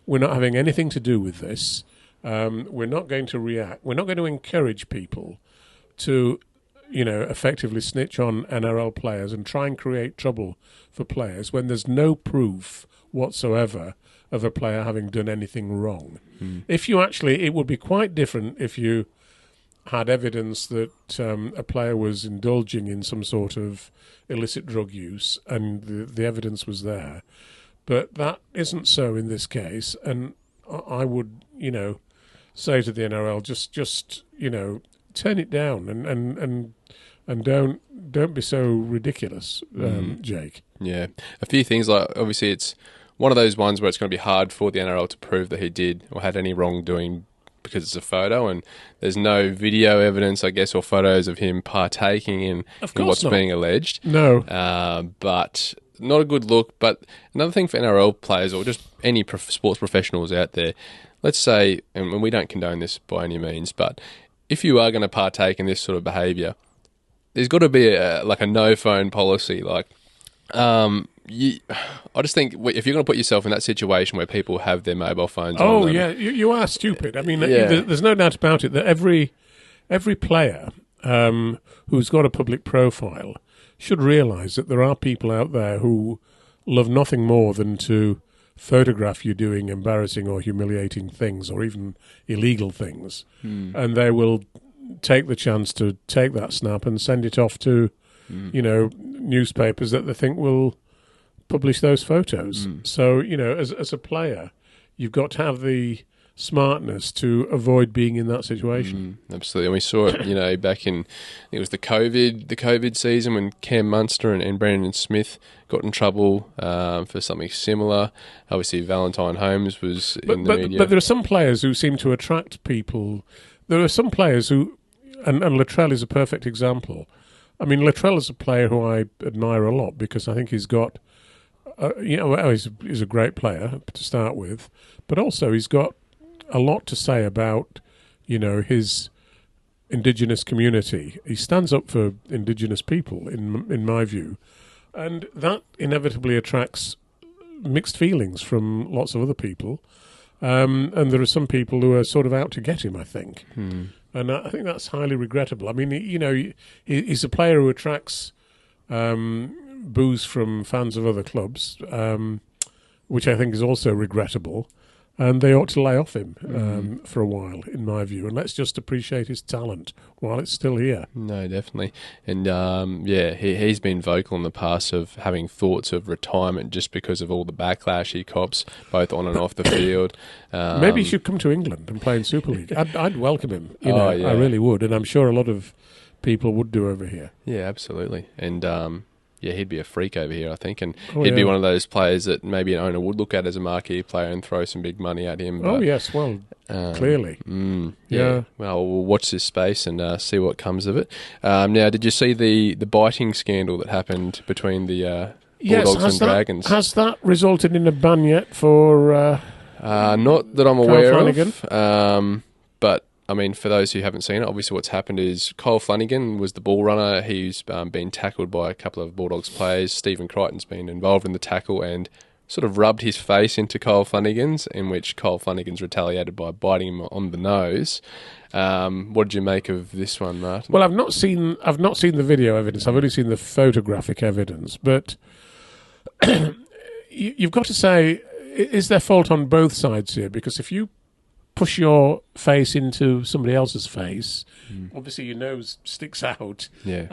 we're not having anything to do with this. We're not going to react. We're not going to encourage people to, effectively snitch on NRL players and try and create trouble for players when there's no proof whatsoever of a player having done anything wrong. If you it would be quite different if you had evidence that a player was indulging in some sort of illicit drug use and the evidence was there. But that isn't so in this case, and I would, say to the NRL, just turn it down and don't be so ridiculous, Jake. Yeah, a few things, like obviously it's one of those ones where it's going to be hard for the NRL to prove that he did or had any wrongdoing because it's a photo, and there's no video evidence, I guess, or photos of him partaking in what's being alleged. No. But not a good look. But another thing for NRL players or just any sports professionals out there, let's say, and we don't condone this by any means, but if you are going to partake in this sort of behaviour, there's got to be a no-phone policy. I just think if you're going to put yourself in that situation where people have their mobile phones on them... Oh, yeah, you are stupid. I mean, there's no doubt about it that every player who's got a public profile should realise that there are people out there who love nothing more than to photograph you doing embarrassing or humiliating things or even illegal things. And they will take the chance to take that snap and send it off to, newspapers that they think will publish those photos. So, as a player, you've got to have the smartness to avoid being in that situation. Absolutely, and we saw it, back in, it was the COVID season when Cam Munster and Brandon Smith got in trouble for something similar. Obviously, Valentine Holmes was in the media. But there are some players who seem to attract people. There are some players who, and Luttrell is a perfect example. I mean, Luttrell is a player who I admire a lot because I think he's got, he's a great player to start with, but also he's got a lot to say about, his Indigenous community. He stands up for Indigenous people, in my view, and that inevitably attracts mixed feelings from lots of other people. And there are some people who are sort of out to get him, I think. And I think that's highly regrettable. I mean, he's a player who attracts boos from fans of other clubs, which I think is also regrettable. And they ought to lay off him for a while, in my view. And let's just appreciate his talent while it's still here. No, definitely. And, he's been vocal in the past of having thoughts of retirement just because of all the backlash he cops, both on and off the field. Maybe he should come to England and play in Super League. I'd welcome him. I really would. And I'm sure a lot of people would do over here. Yeah, absolutely. And... he'd be a freak over here, I think, and he'd be one of those players that maybe an owner would look at as a marquee player and throw some big money at him. But, yes, well, clearly. Well, we'll watch this space and see what comes of it. Now, did you see the biting scandal that happened between the Bulldogs and Dragons? Has that resulted in a ban yet for... not that I'm aware of, but... I mean, for those who haven't seen it, obviously what's happened is Kyle Flanagan was the ball runner. He's been tackled by a couple of Bulldogs players. Stephen Crichton's been involved in the tackle and sort of rubbed his face into Kyle Flanagan's, in which Kyle Flanagan's retaliated by biting him on the nose. What did you make of this one, Martyn? Well, I've not seen the video evidence. I've only seen the photographic evidence. But you've got to say, is there fault on both sides here? Because if you push your face into somebody else's face, obviously your nose sticks out. Yeah.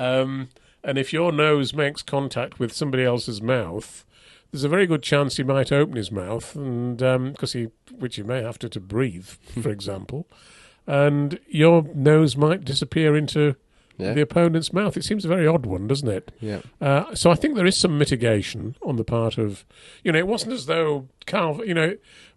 And if your nose makes contact with somebody else's mouth, there's a very good chance he might open his mouth, and which you may have to breathe, for example, and your nose might disappear into the opponent's mouth. It seems a very odd one, doesn't it? Yeah. So I think there is some mitigation on the part of, it wasn't as though Carl,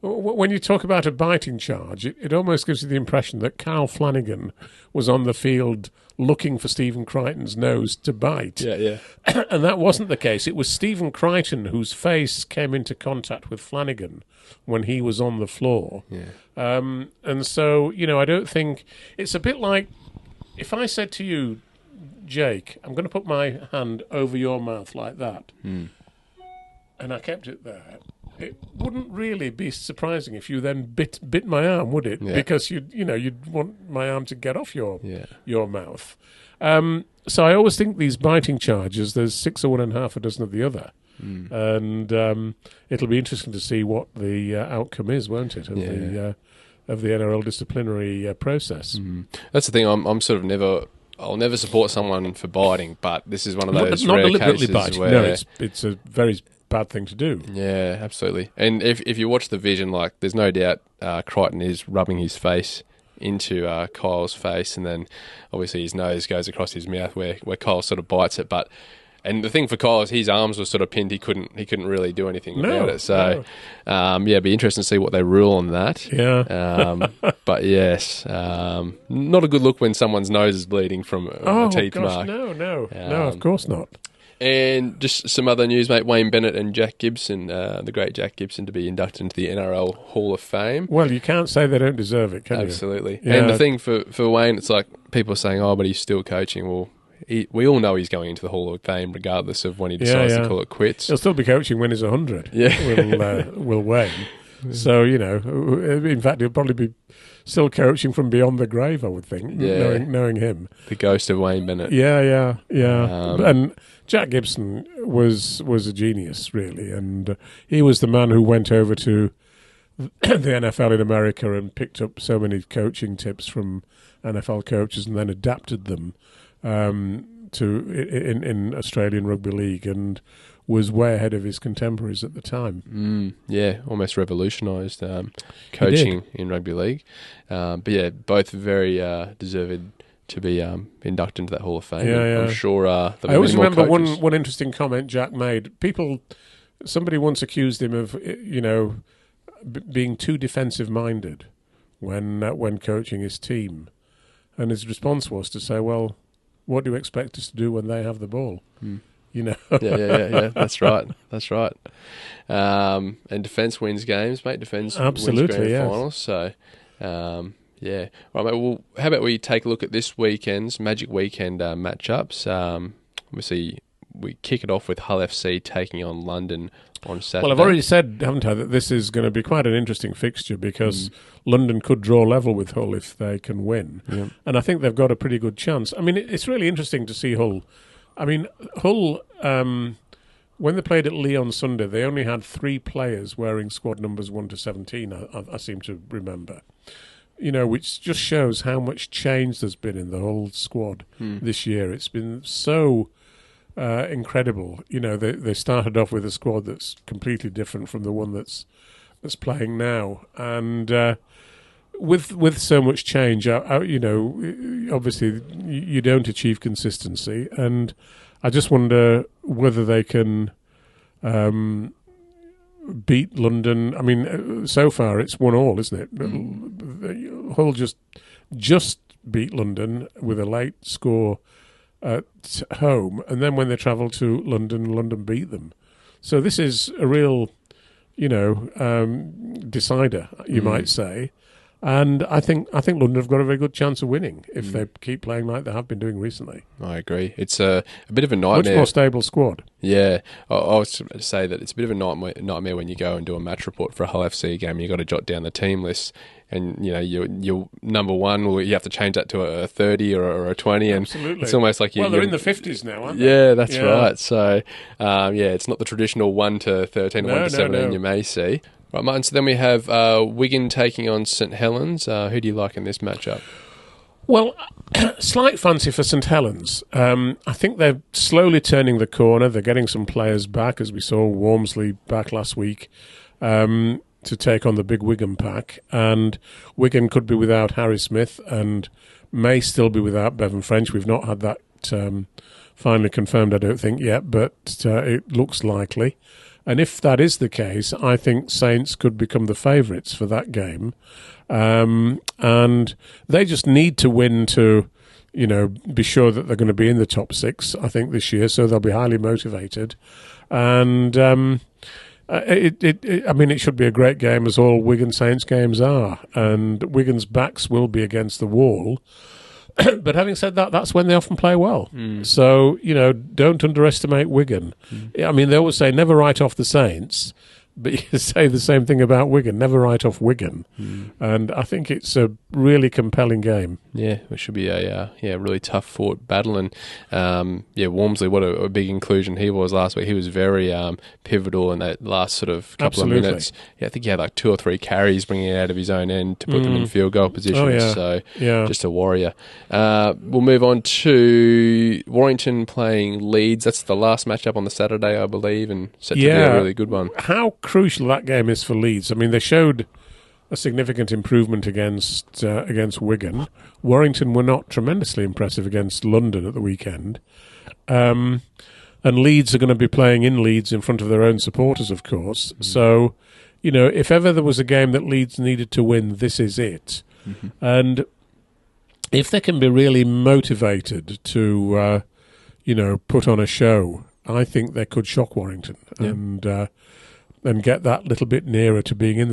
when you talk about a biting charge, it almost gives you the impression that Carl Flanagan was on the field looking for Stephen Crichton's nose to bite. Yeah. And that wasn't the case. It was Stephen Crichton whose face came into contact with Flanagan when he was on the floor. Yeah. And so, I don't think... It's a bit like... If I said to you, Jake, I'm going to put my hand over your mouth like that, and I kept it there, it wouldn't really be surprising if you then bit my arm, would it? Yeah. Because you'd want my arm to get off your mouth. So I always think these biting charges, there's 6 of one and half a dozen of the other. And it'll be interesting to see what the outcome is, won't it, of the NRL disciplinary process. That's the thing. I'm sort of I'll never support someone for biting, but this is one of those not rare deliberately cases biting. where... No, it's a very bad thing to do. Yeah, absolutely. And if you watch the vision, there's no doubt Crichton is rubbing his face into Kyle's face, and then obviously his nose goes across his mouth where Kyle sort of bites it, but... And the thing for Kyle is his arms were sort of pinned. He couldn't really do anything about it. So, it'd be interesting to see what they rule on that. Yeah. But yes, not a good look when someone's nose is bleeding from a teeth mark. No, of course not. And just some other news, mate. Wayne Bennett and Jack Gibson, the great Jack Gibson, to be inducted into the NRL Hall of Fame. Well, you can't say they don't deserve it, can you? Absolutely. Yeah. And the thing for Wayne, it's like people are saying, but he's still coaching. Well, we all know he's going into the Hall of Fame regardless of when he decides to call it quits. He'll still be coaching when he's 100. Yeah. Will Wayne. So, in fact, he'll probably be still coaching from beyond the grave, I would think, knowing him. The ghost of Wayne Bennett. Yeah. And Jack Gibson was a genius, really, and he was the man who went over to the NFL in America and picked up so many coaching tips from NFL coaches and then adapted them in Australian Rugby League and was way ahead of his contemporaries at the time. Yeah, almost revolutionised coaching in Rugby League. But yeah, both very deserved to be inducted into that Hall of Fame. Yeah. I'm sure I always remember one interesting comment Jack made. Somebody once accused him of, being too defensive-minded when coaching his team. And his response was to say, well, what do you expect us to do when they have the ball? Yeah. That's right. And defence wins games, mate. Defence wins grand finals. So, yeah. Right, mate. Well, how about we take a look at this weekend's Magic Weekend matchups? Obviously, we kick it off with Hull FC taking on London on Saturday. Well, I've already said, haven't I, that this is going to be quite an interesting fixture because London could draw level with Hull if they can win. Yeah. And I think they've got a pretty good chance. I mean, it's really interesting to see Hull. I mean, Hull, when they played at Leeds on Sunday, they only had 3 players wearing squad numbers 1 to 17, I seem to remember. Which just shows how much change there's been in the Hull squad this year. It's been so incredible. They started off with a squad that's completely different from the one that's playing now. And with so much change, obviously you don't achieve consistency, and I just wonder whether they can beat London. I mean, so far it's 1-1, isn't it? Hull just beat London with a late score at home, and then when they travel to London, London beat them. So this is a real, decider, you might say. And I think London have got a very good chance of winning if they keep playing like they have been doing recently. I agree. It's a bit of a nightmare. Much more stable squad. Yeah, I was to say that it's a bit of a nightmare when you go and do a match report for a Hull FC game. You've got to jot down the team list, and your number one, you have to change that to a 30 or a 20, and absolutely. It's almost like they're in the 50s now, aren't they? Yeah, that's right. So it's not the traditional 1 to 13 or 1 to 17 you may see. Right, Martyn, so then we have Wigan taking on St Helens. Who do you like in this matchup? Well, slight fancy for St Helens. I think they're slowly turning the corner. They're getting some players back, as we saw Walmsley back last week, to take on the big Wigan pack. And Wigan could be without Harry Smith and may still be without Bevan French. We've not had that finally confirmed, I don't think, yet, but it looks likely. And if that is the case, I think Saints could become the favourites for that game. And they just need to win to, be sure that they're going to be in the top 6, I think, this year. So they'll be highly motivated. And it should be a great game, as all Wigan Saints games are. And Wigan's backs will be against the wall. But having said that, that's when they often play well. So, don't underestimate Wigan. I mean, they always say never write off the Saints, but you say the same thing about Wigan, never write off Wigan. And I think it's a really compelling game. Yeah, it should be a really tough fought battle. And Walmsley, what a big inclusion he was last week. He was very pivotal in that last sort of couple of minutes. Yeah, I think he had like 2 or 3 carries bringing it out of his own end to put them in field goal position. So just a warrior. We'll move on to Warrington playing Leeds. That's the last matchup on the Saturday, I believe, and set to be a really good one. How crucial that game is for Leeds. I mean, they showed a significant improvement against Wigan. Warrington were not tremendously impressive against London at the weekend. And Leeds are going to be playing in Leeds in front of their own supporters, of course. So, if ever there was a game that Leeds needed to win, this is it. And if they can be really motivated to, put on a show, I think they could shock Warrington and get that little bit nearer to being in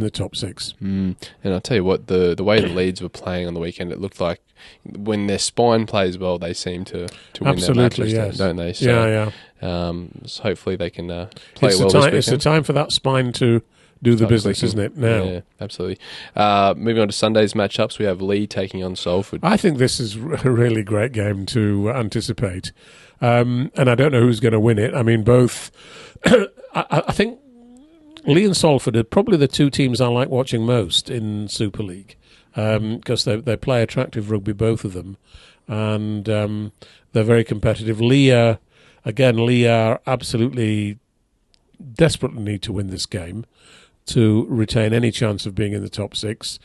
the top 6. And I'll tell you what, the way the Leeds were playing on the weekend, it looked like when their spine plays well, they seem to win their matches, don't they? So, so hopefully they can play well this weekend. It's the time for that spine to do the business, isn't it, now? Yeah, absolutely. Moving on to Sunday's matchups, we have Lee taking on Salford. I think this is a really great game to anticipate. And I don't know who's going to win it. I mean, both... I think Lee and Salford are probably the 2 teams I like watching most in Super League because they play attractive rugby, both of them, and They're very competitive. Lee are absolutely desperately need to win this game to retain any chance of being in the top 6.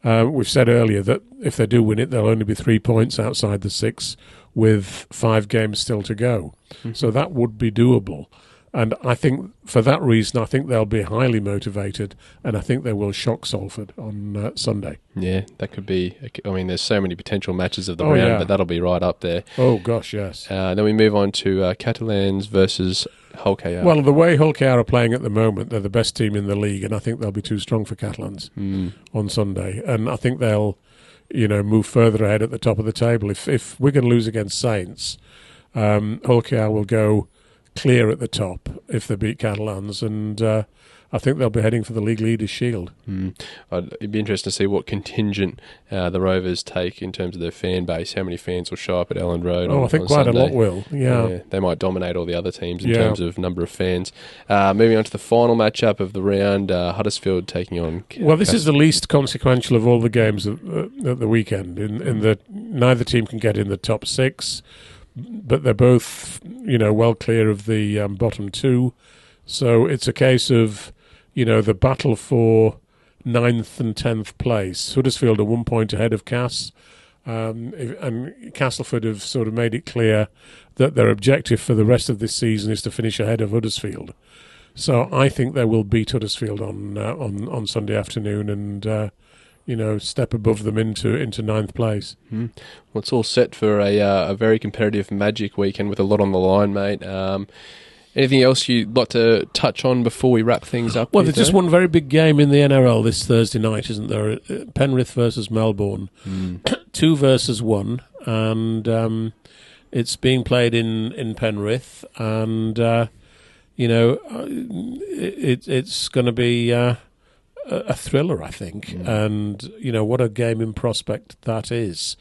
We've said earlier that if they do win it, they'll only be 3 points outside the 6 with 5 games still to go. Mm-hmm. So that would be doable. And I think for that reason, I think they'll be highly motivated, and I think they will shock Salford on Sunday. Yeah, that could be. I mean, there's so many potential matches of the round, but that'll be right up there. Oh, gosh, yes. Then we move on to Catalans versus Hull KR. Well, the way Hull KR are playing at the moment, they're the best team in the league, and I think they'll be too strong for Catalans on Sunday. And I think they'll, move further ahead at the top of the table. If Wigan lose against Saints, Hull KR will go clear at the top if they beat Catalans, and I think they'll be heading for the League Leaders' Shield. It'd be interesting to see what contingent the Rovers take in terms of their fan base. How many fans will show up at Elland Road? I think quite Sunday. A lot will. Yeah, they might dominate all the other teams in terms of number of fans. Moving on to the final matchup of the round, Huddersfield taking on. Well, this is the least consequential of all the games at the weekend. In that neither team can get in the top 6. But they're both, well clear of the bottom 2. So it's a case of, the battle for 9th and 10th place. Huddersfield are 1 point ahead of Cass. And Castleford have sort of made it clear that their objective for the rest of this season is to finish ahead of Huddersfield. So I think they will beat Huddersfield on Sunday afternoon and step above them into 9th place. Well, it's all set for a very competitive Magic weekend with a lot on the line, mate. Anything else you'd like to touch on before we wrap things up? Well, there's just one very big game in the NRL this Thursday night, isn't there? Penrith versus Melbourne. 2 versus 1, and it's being played in Penrith, and it's going to be a thriller, I think, and what a game in prospect that is.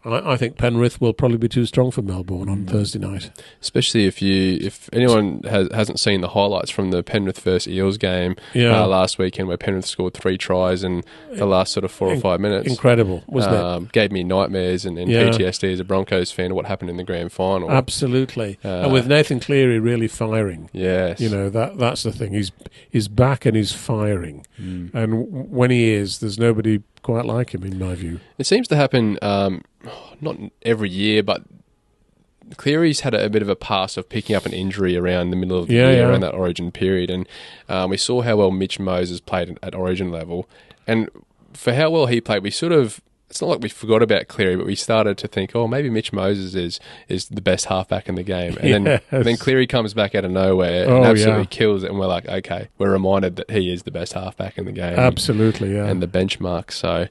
I think Penrith will probably be too strong for Melbourne on Thursday night. Especially if anyone hasn't seen the highlights from the Penrith versus Eels game last weekend, where Penrith scored 3 tries in the last sort of 4 or 5 minutes. Incredible, wasn't it? Gave me nightmares and PTSD as a Broncos fan of what happened in the grand final. Absolutely, and with Nathan Cleary really firing. Yes, that's the thing. He's back and he's firing, and when he is, there's nobody quite like him in my view. It seems to happen. Not every year, but Cleary's had a bit of a past of picking up an injury around the middle of the year, around that Origin period, and we saw how well Mitch Moses played at Origin level, and for how well he played, it's not like we forgot about Cleary, but we started to think, maybe Mitch Moses is the best halfback in the game, and then Cleary comes back out of nowhere and absolutely kills it, and we're like, okay, we're reminded that he is the best halfback in the game, absolutely, and the benchmark. So.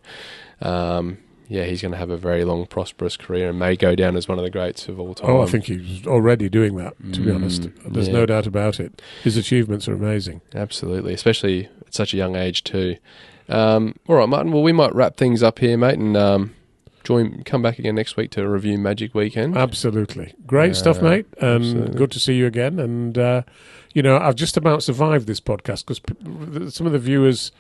He's going to have a very long, prosperous career and may go down as one of the greats of all time. I think he's already doing that, to be honest. There's no doubt about it. His achievements are amazing. Absolutely, especially at such a young age too. All right, Martyn, well, we might wrap things up here, mate, and come back again next week to review Magic Weekend. Absolutely. Great stuff, mate, and good to see you again. And, I've just about survived this podcast because some of the viewers...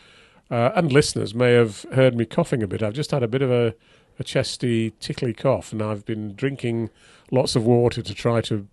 and listeners may have heard me coughing a bit. I've just had a bit of a chesty, tickly cough, and I've been drinking lots of water to try to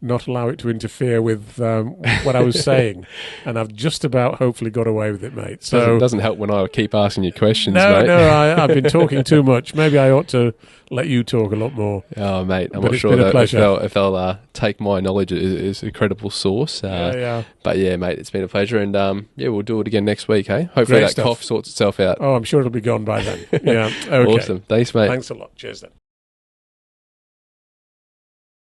not allow it to interfere with what I was saying. And I've just about hopefully got away with it, mate. So it doesn't help when I keep asking you questions, mate. I've been talking too much. Maybe I ought to let you talk a lot more. Oh, mate, I'm not sure if they'll take my knowledge as a credible source. But yeah, mate, it's been a pleasure, and we'll do it again next week, hey? Hopefully cough sorts itself out. Oh, I'm sure it'll be gone by then. Yeah, okay. Awesome. Thanks, mate. Thanks a lot. Cheers then.